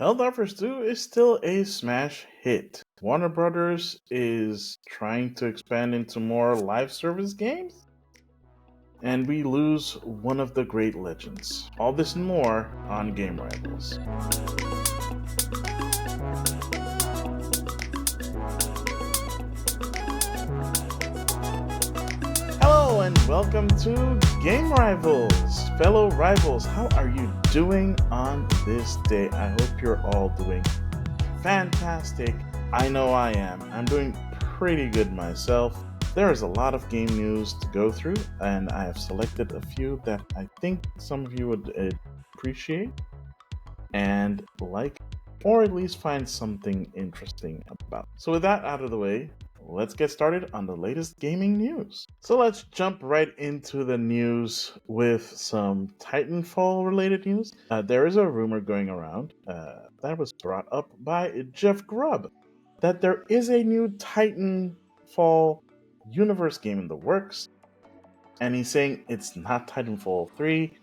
Helldivers 2 is still a smash hit. Warner Brothers is trying to expand into more live service games, and we lose one of the great legends. All this and more on Game Rivals. Hello and welcome to Game Rivals. Fellow rivals, how are you doing on this day? I hope you're all doing fantastic. I know I am. I'm doing pretty good myself. There is a lot of game news to go through, and I have selected a few that I think some of you would appreciate and like, or at least find something interesting about. So with that out of the way, let's get started on the latest gaming news. So let's jump right into the news with some Titanfall related news. There is a rumor going around that was brought up by Jeff Grubb that there is a new Titanfall universe game in the works, and he's saying it's not Titanfall 3,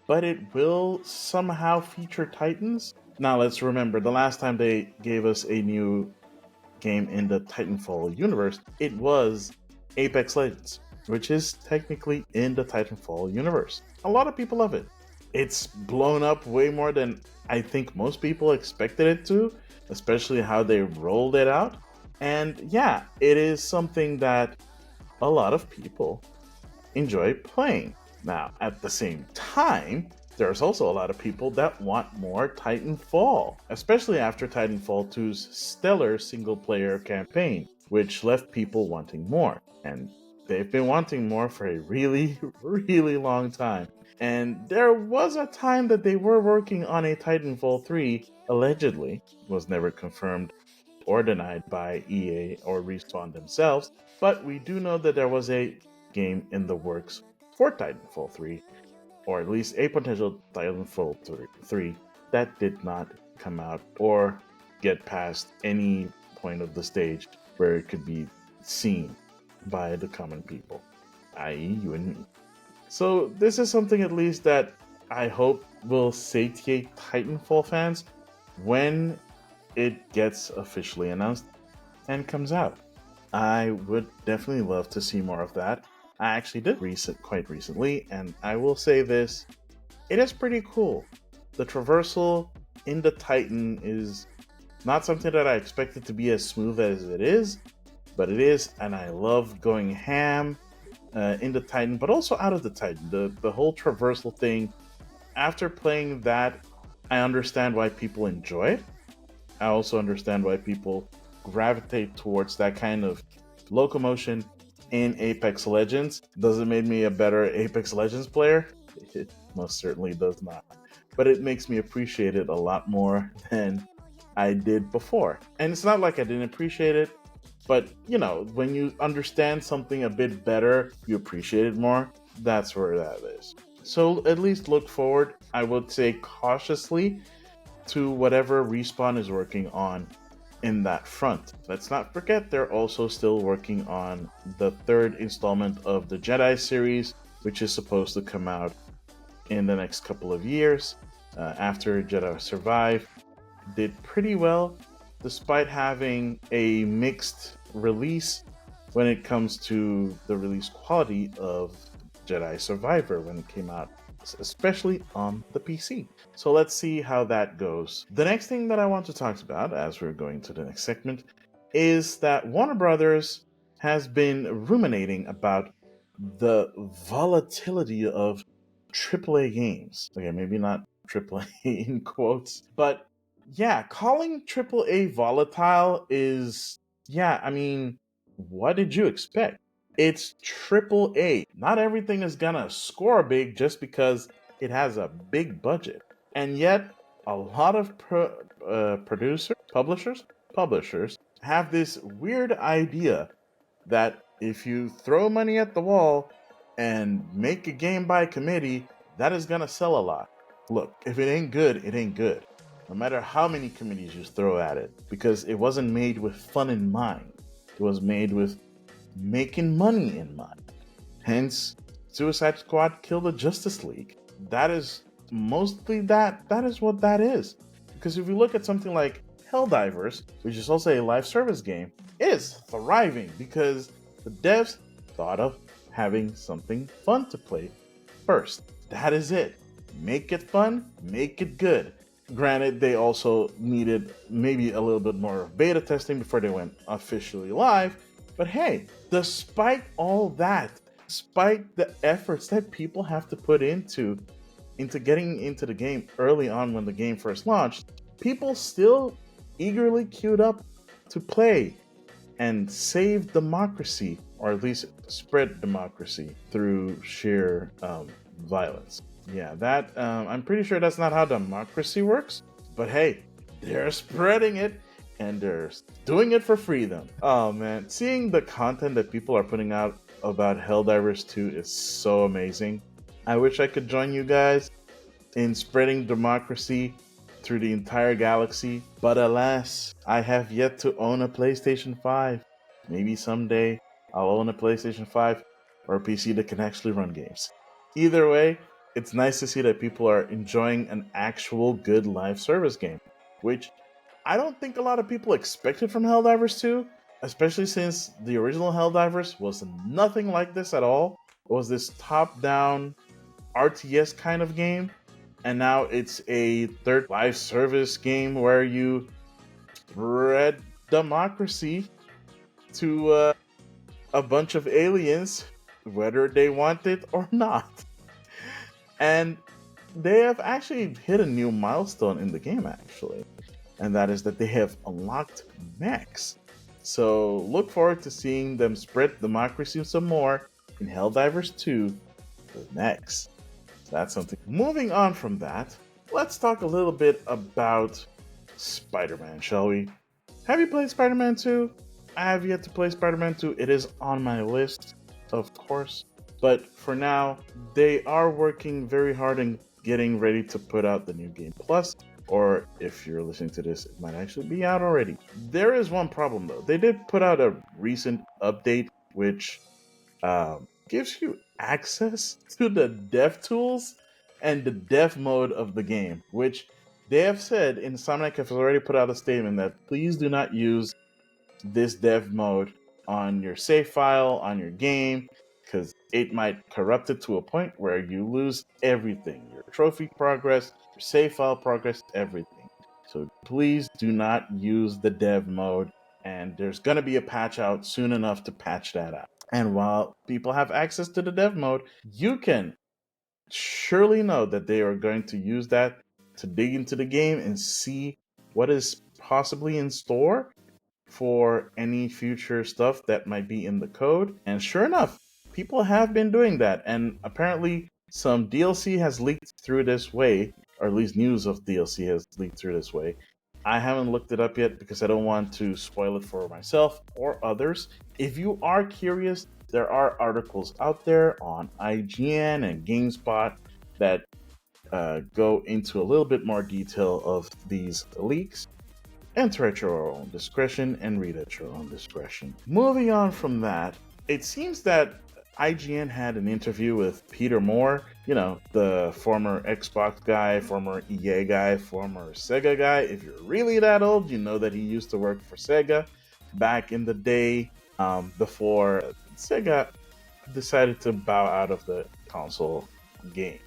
but it will somehow feature Titans. Now let's remember, the last time they gave us a new game in the Titanfall universe, it was Apex Legends, which is technically in the Titanfall universe. A lot of people love it. It's blown up way more than I think most people expected it to, especially how they rolled it out. And yeah, it is something that a lot of people enjoy playing. Now, at the same time, there's also a lot of people that want more Titanfall, especially after Titanfall 2's stellar single-player campaign, which left people wanting more. And they've been wanting more for a really, really long time. And there was a time that they were working on a Titanfall 3, allegedly. It was never confirmed or denied by EA or Respawn themselves, but we do know that there was a game in the works for Titanfall 3, or at least a potential Titanfall 3 that did not come out or get past any point of the stage where it could be seen by the common people, i.e. you and me. So this is something at least that I hope will satiate Titanfall fans when it gets officially announced and comes out. I would definitely love to see more of that. I actually did quite recently, and I will say this, it is pretty cool. The traversal in the Titan is not something that I expected to be as smooth as it is, but it is, and I love going ham in the Titan, but also out of the Titan. The whole traversal thing, after playing that, I understand why people enjoy it. I also understand why people gravitate towards that kind of locomotion in Apex Legends. Does it make me a better Apex Legends player? It most certainly does not. But it makes me appreciate it a lot more than I did before. And it's not like I didn't appreciate it, but you know, when you understand something a bit better, you appreciate it more. That's where that is. So at least look forward, I would say cautiously, to whatever Respawn is working on in that front. Let's not forget they're also still working on the third installment of the Jedi series, which is supposed to come out in the next couple of years after Jedi Survive did pretty well, despite having a mixed release when it comes to the release quality of Jedi Survivor when it came out, especially on the PC. So let's see how that goes. The next thing that I want to talk about, as we're going to the next segment, is that Warner Brothers has been ruminating about the volatility of AAA games. Okay, maybe not AAA in quotes, but yeah, calling AAA volatile is, yeah, I mean, what did you expect? It's AAA. Not everything is gonna score big just because it has a big budget. And yet, a lot of publishers have this weird idea that if you throw money at the wall and make a game by committee, that is gonna sell a lot. Look, if it ain't good, it ain't good. No matter how many committees you throw at it, because it wasn't made with fun in mind. It was made with making money in mind. Hence, Suicide Squad killed the Justice League. That is mostly that is what that is. Because if you look at something like Helldivers, which is also a live service game, it is thriving because the devs thought of having something fun to play first. That is it. Make it fun, make it good. Granted, they also needed maybe a little bit more beta testing before they went officially live. But hey, despite all that, despite the efforts that people have to put into getting into the game early on when the game first launched, people still eagerly queued up to play and save democracy, or at least spread democracy through sheer violence. Yeah, that I'm pretty sure that's not how democracy works, but hey, they're spreading it and they're doing it for freedom. Oh man, seeing the content that people are putting out about Helldivers 2 is so amazing. I wish I could join you guys in spreading democracy through the entire galaxy, but alas, I have yet to own a PlayStation 5. Maybe someday I'll own a PlayStation 5 or a PC that can actually run games. Either way, it's nice to see that people are enjoying an actual good live service game, which I don't think a lot of people expected from Helldivers 2, especially since the original Helldivers was nothing like this at all. It was this top-down RTS kind of game, and now it's a third live service game where you spread democracy to a bunch of aliens, whether they want it or not. And they have actually hit a new milestone in the game, actually, and that is that they have unlocked mechs. So look forward to seeing them spread democracy some more in Helldivers 2 with mechs. That's something. Moving on from that, let's talk a little bit about Spider-Man, shall we? Have you played Spider-Man 2? I have yet to play Spider-Man 2. It is on my list, of course. But for now, they are working very hard in getting ready to put out the new game plus, or if you're listening to this, it might actually be out already. There is one problem though. They did put out a recent update which gives you access to the dev tools and the dev mode of the game, which they have said, Insomniac has already put out a statement that please do not use this dev mode on your save file, on your game, because it might corrupt it to a point where you lose everything. Your trophy progress, your save file progress, everything. So please do not use the dev mode, and there's going to be a patch out soon enough to patch that out. And while people have access to the dev mode, you can surely know that they are going to use that to dig into the game and see what is possibly in store for any future stuff that might be in the code. And sure enough, people have been doing that. And apparently some DLC has leaked through this way, or at least news of DLC has leaked through this way. I haven't looked it up yet because I don't want to spoil it for myself or others. If you are curious, there are articles out there on IGN and GameSpot that go into a little bit more detail of these leaks. Enter at your own discretion and read at your own discretion. Moving on from that, it seems that IGN had an interview with Peter Moore, you know, the former Xbox guy, former EA guy, former Sega guy. If you're really that old, you know that he used to work for Sega back in the day, before Sega decided to bow out of the console game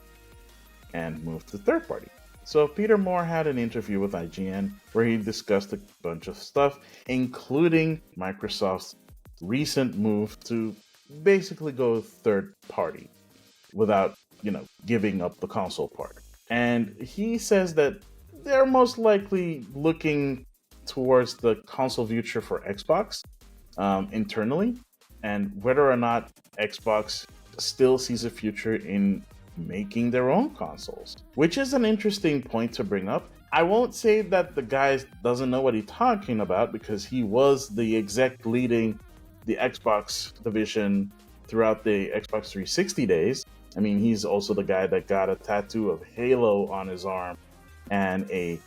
and move to third party. So Peter Moore had an interview with IGN where he discussed a bunch of stuff, including Microsoft's recent move to basically go third party without, giving up the console part. And he says that they're most likely looking towards the console future for Xbox internally, and whether or not Xbox still sees a future in making their own consoles, which is an interesting point to bring up. I won't say that the guy doesn't know what he's talking about, because he was the exec leading the Xbox division throughout the Xbox 360 days. I mean, he's also the guy that got a tattoo of Halo on his arm and a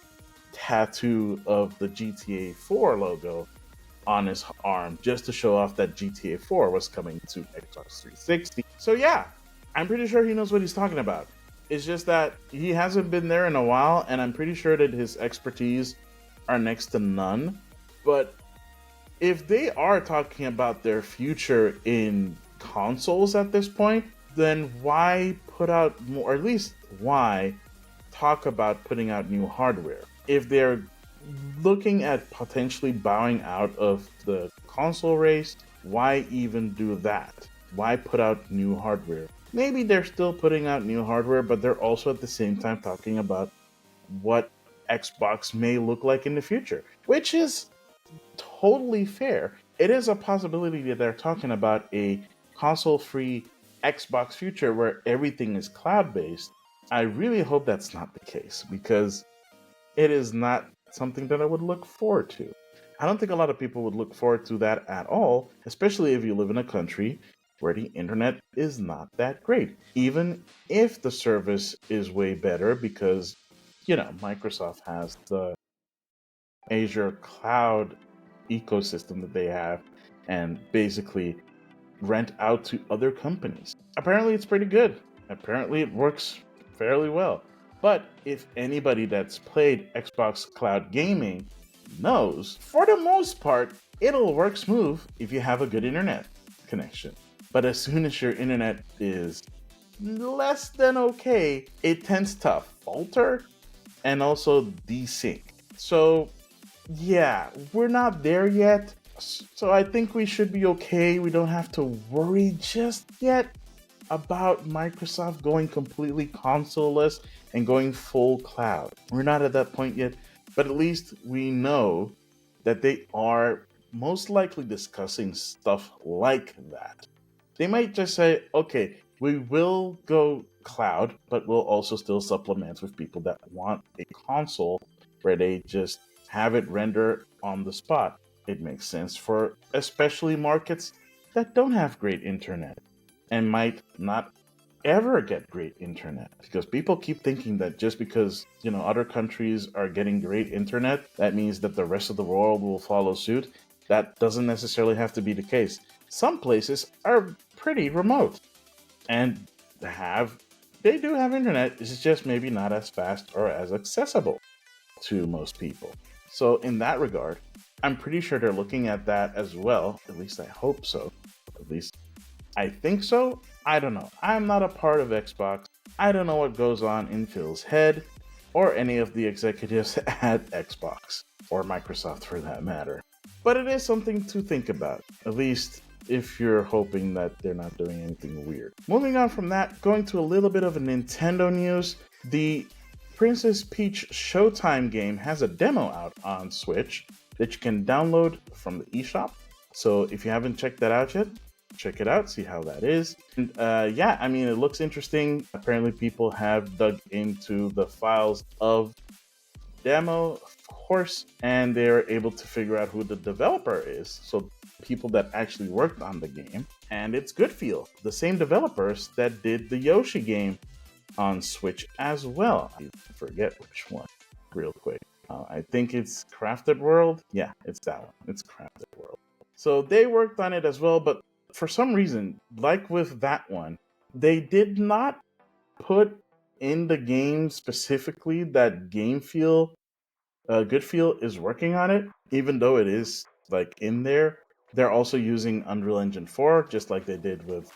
tattoo of the GTA 4 logo on his arm just to show off that GTA 4 was coming to Xbox 360. So yeah, I'm pretty sure he knows what he's talking about. It's just that he hasn't been there in a while, and I'm pretty sure that his expertise are next to none. But if they are talking about their future in consoles at this point, then why put out more, or at least why talk about putting out new hardware? If they're looking at potentially bowing out of the console race, why even do that? Why put out new hardware? Maybe they're still putting out new hardware, but they're also at the same time talking about what Xbox may look like in the future, which is totally fair. It is a possibility that they're talking about a console free Xbox future where everything is cloud based. I really hope that's not the case because it is not something that I would look forward to. I don't think a lot of people would look forward to that at all, especially if you live in a country where the internet is not that great. Even if the service is way better because, Microsoft has the Azure cloud ecosystem that they have and basically rent out to other companies. Apparently, it's pretty good. Apparently, it works fairly well. But if anybody that's played Xbox Cloud Gaming knows, for the most part, it'll work smooth if you have a good internet connection. But as soon as your internet is less than okay, it tends to falter and also desync. So, yeah, we're not there yet. So I think we should be okay. We don't have to worry just yet about Microsoft going completely consoleless and going full cloud. We're not at that point yet, but at least we know that they are most likely discussing stuff like that. They might just say, okay, we will go cloud, but we'll also still supplement with people that want a console where they just have it render on the spot. It makes sense for especially markets that don't have great internet and might not ever get great internet because people keep thinking that just because other countries are getting great internet, that means that the rest of the world will follow suit. That doesn't necessarily have to be the case. Some places are pretty remote and they do have internet. It's just maybe not as fast or as accessible to most people. So in that regard, I'm pretty sure they're looking at that as well. At least I hope so. At least I think so. I don't know. I'm not a part of Xbox. I don't know what goes on in Phil's head or any of the executives at Xbox or Microsoft for that matter. But it is something to think about, at least if you're hoping that they're not doing anything weird. Moving on from that, going to a little bit of a Nintendo news. The Princess Peach Showtime game has a demo out on Switch that you can download from the eShop. So if you haven't checked that out yet, check it out, see how that is. And it looks interesting. Apparently people have dug into the files of demo, of course, and they're able to figure out who the developer is. So people that actually worked on the game. And it's Goodfeel, the same developers that did the Yoshi game on Switch as well. I forget which one real quick. I think it's Crafted World. Yeah, it's that one. It's Crafted World. So they worked on it as well, but for some reason, like with that one, they did not put in the game specifically that Goodfeel is working on it, even though it is like in there. They're also using Unreal Engine 4, just like they did with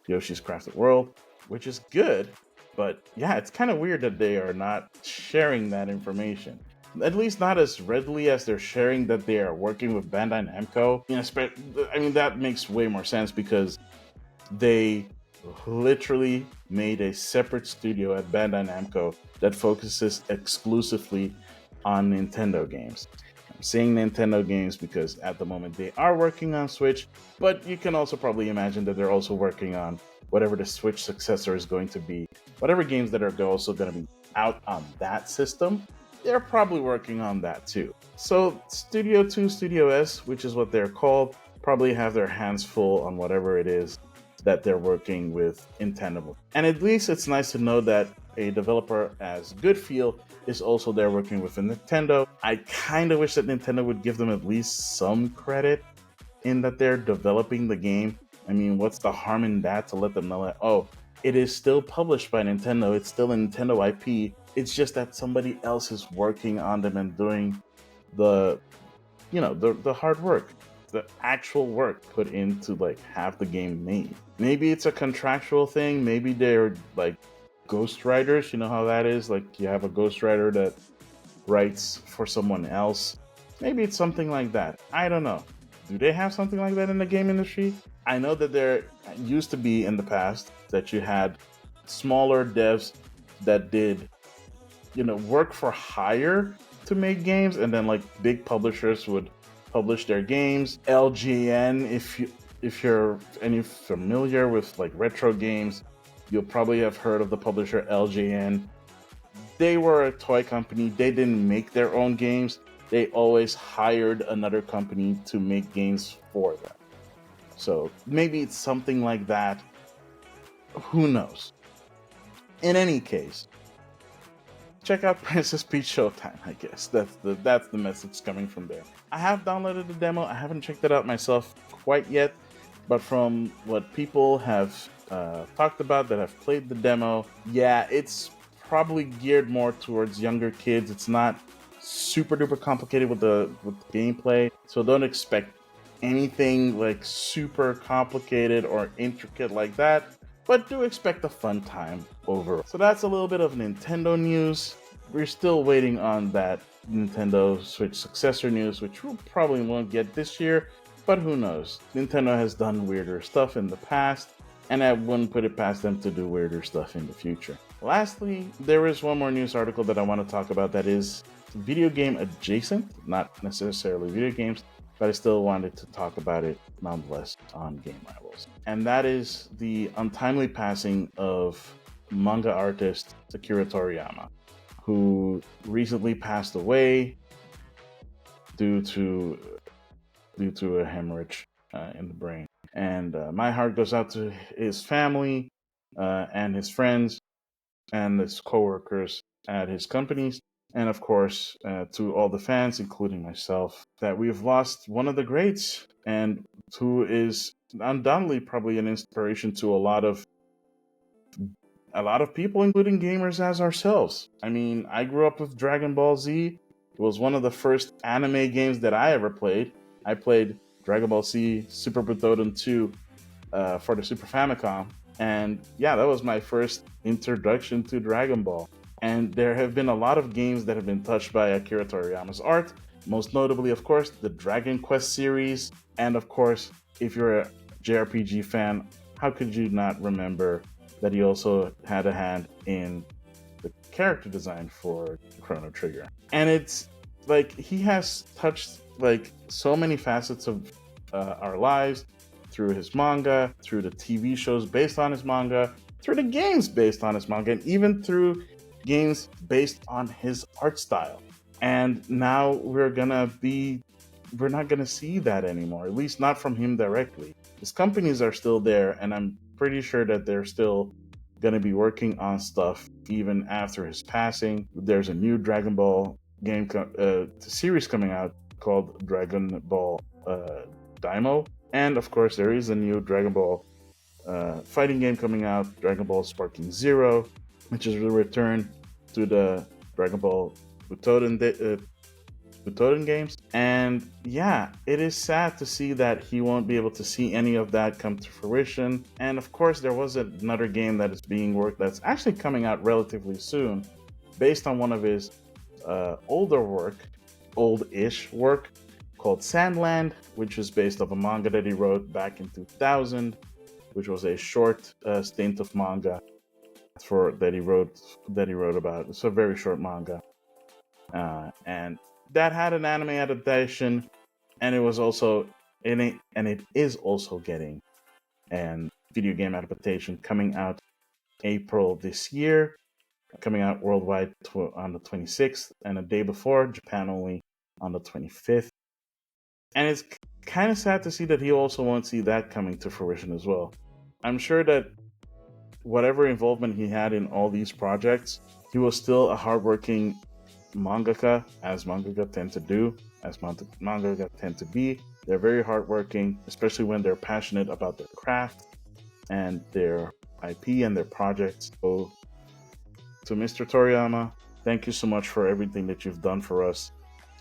Yoshi's Crafted World, which is good. But yeah, it's kind of weird that they are not sharing that information. At least not as readily as they're sharing that they are working with Bandai Namco. That makes way more sense because they literally made a separate studio at Bandai Namco that focuses exclusively on Nintendo games. I'm saying Nintendo games because at the moment they are working on Switch, but you can also probably imagine that they're also working on whatever the Switch successor is going to be. Whatever games that are also going to be out on that system, they're probably working on that too. So Studio 2, Studio S, which is what they're called, probably have their hands full on whatever it is that they're working with in tandem. And at least it's nice to know that a developer as Goodfeel is also there working with Nintendo. I kind of wish that Nintendo would give them at least some credit in that they're developing the game. I mean, what's the harm in that to let them know that, oh, it is still published by Nintendo. It's still a Nintendo IP. It's just that somebody else is working on them and doing the, the hard work, the actual work put into like have the game made. Maybe it's a contractual thing. Maybe they're like ghostwriters. You know how that is. Like you have a ghostwriter that writes for someone else. Maybe it's something like that. I don't know. Do they have something like that in the game industry? I know that there used to be in the past that you had smaller devs that did, work for hire to make games, and then like big publishers would publish their games. LGN, if you're any familiar with like retro games, you'll probably have heard of the publisher LGN. They were a toy company. They didn't make their own games. They always hired another company to make games for them. So maybe it's something like that. Who knows? In any case, check out Princess Peach Showtime, I guess. That's the message coming from there. I have downloaded the demo. I haven't checked it out myself quite yet, but from what people have talked about that have played the demo, yeah, it's probably geared more towards younger kids. It's not super duper complicated with the gameplay, so don't expect anything like super complicated or intricate like that, but do expect a fun time overall. So that's a little bit of Nintendo news. We're still waiting on that Nintendo Switch successor news, which we probably won't get this year, but who knows. Nintendo has done weirder stuff in the past, and I wouldn't put it past them to do weirder stuff in the future. Lastly, there is one more news article that I want to talk about that is video game adjacent, not necessarily video games, but I still wanted to talk about it nonetheless on Game Rivals. And that is the untimely passing of manga artist Akira Toriyama, who recently passed away due to a hemorrhage in the brain. And my heart goes out to his family and his friends and his coworkers at his companies, and of course to all the fans, including myself, that we've lost one of the greats, and who is undoubtedly probably an inspiration to a lot of people, including gamers as ourselves. I mean, I grew up with Dragon Ball Z. It was one of the first anime games that I ever played. I played Dragon Ball Z Super Butoden 2 for the Super Famicom. And yeah, that was my first introduction to Dragon Ball. And there have been a lot of games that have been touched by Akira Toriyama's art, most notably, of course, the Dragon Quest series. And of course, if you're a JRPG fan, how could you not remember that he also had a hand in the character design for Chrono Trigger? And it's like he has touched like so many facets of our lives, through his manga, through the TV shows based on his manga, through the games based on his manga, and even through games based on his art style. And now we're not gonna see that anymore, at least not from him directly. His companies are still there, and I'm pretty sure that they're still gonna be working on stuff even after his passing. There's a new Dragon Ball game series coming out called Dragon Ball Daimo. And of course, there is a new Dragon Ball fighting game coming out, Dragon Ball Sparking Zero, which is a return to the Dragon Ball Butoden games. And yeah, it is sad to see that he won't be able to see any of that come to fruition. And of course, there was another game that is being worked that's actually coming out relatively soon, based on one of his old-ish work, called Sandland, which is based off a manga that he wrote back in 2000, which was a short stint of manga that he wrote about. It's a very short manga, and that had an anime adaptation, and it was also it is also getting a video game adaptation coming out April this year, coming out worldwide on the 26th, and a day before, Japan only on the 25th. And it's kind of sad to see that he also won't see that coming to fruition as well. I'm sure that whatever involvement he had in all these projects, he was still a hardworking mangaka, as mangaka tend to do, as mangaka tend to be. They're very hardworking, especially when they're passionate about their craft and their IP and their projects. So to Mr. Toriyama, thank you so much for everything that you've done for us,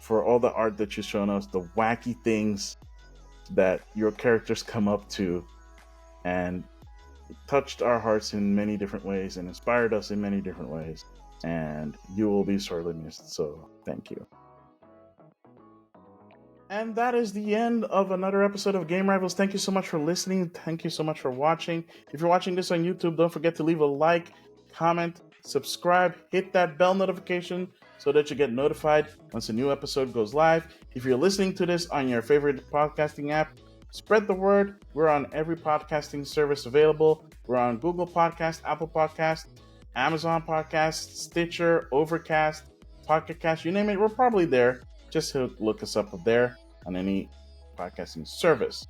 for all the art that you've shown us, the wacky things that your characters come up to, and touched our hearts in many different ways and inspired us in many different ways. And you will be sorely missed. So thank you. And that is the end of another episode of Game Rivals. Thank you so much for listening. Thank you so much for watching. If you're watching this on YouTube, don't forget to leave a like, comment, subscribe, hit that bell notification so that you get notified once a new episode goes live. If you're listening to this on your favorite podcasting app, spread the word. We're on every podcasting service available. We're on Google Podcast, Apple Podcast, Amazon Podcast, Stitcher, Overcast, Pocket Cast, you name it, we're probably there. Just look us up there on any podcasting service.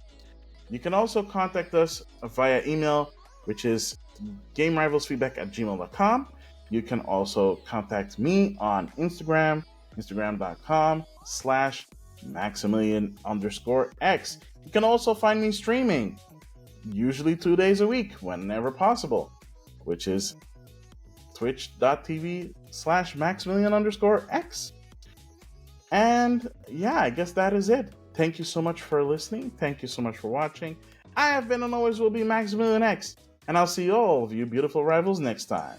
You can also contact us via email, which is gamerivalsfeedback@gmail.com. You can also contact me on Instagram, instagram.com/Maximilian_X. You can also find me streaming, usually 2 days a week, whenever possible, which is twitch.tv/Maximilian_X. And yeah, I guess that is it. Thank you so much for listening. Thank you so much for watching. I have been and always will be Maximilian X, and I'll see all of you beautiful rivals next time.